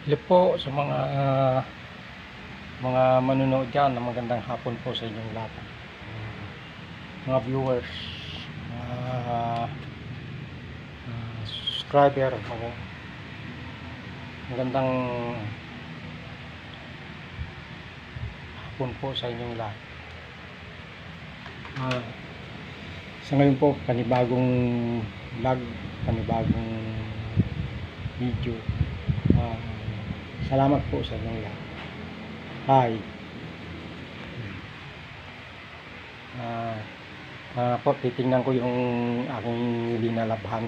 Hello po sa mga manunood dyan. Magandang hapon po sa inyong lahat, mga viewers, mga subscriber. Magandang hapon po sa inyong lahat. Sa ngayon po, panibagong vlog, panibagong video. Salamat po sa inyong lahat. Hi. Po, titingnan ko yung aking linalabhan.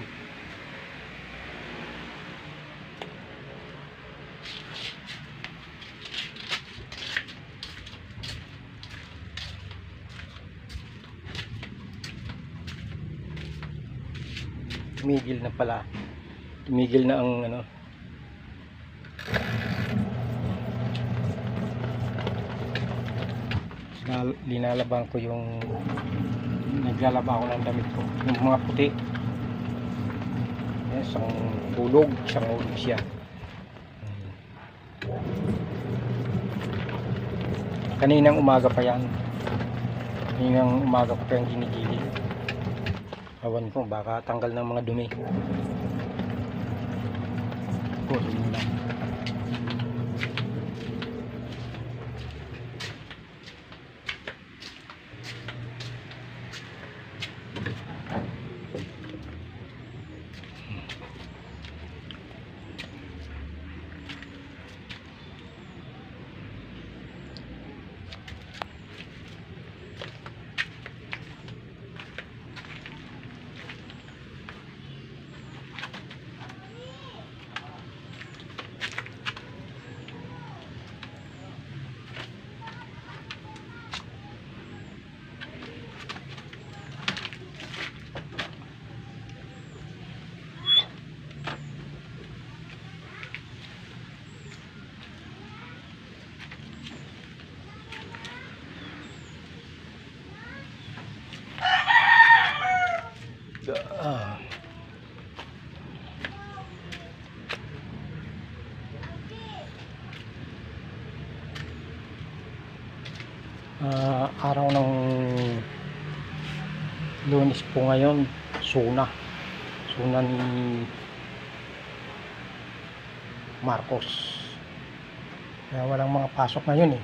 Tumigil na pala. Tumigil na ang ano. Linalaban ko yung naglalaba ako ng damit ko, yung mga puti. Isang hulog siya. Kaninang umaga pa yan. Kaninang umaga pa yung ginigilid. Awan ko, baka tanggal ng mga dumi. Po, yun lang. Araw ng Lunes po ngayon, suna ni Marcos, kaya walang mga pasok ngayon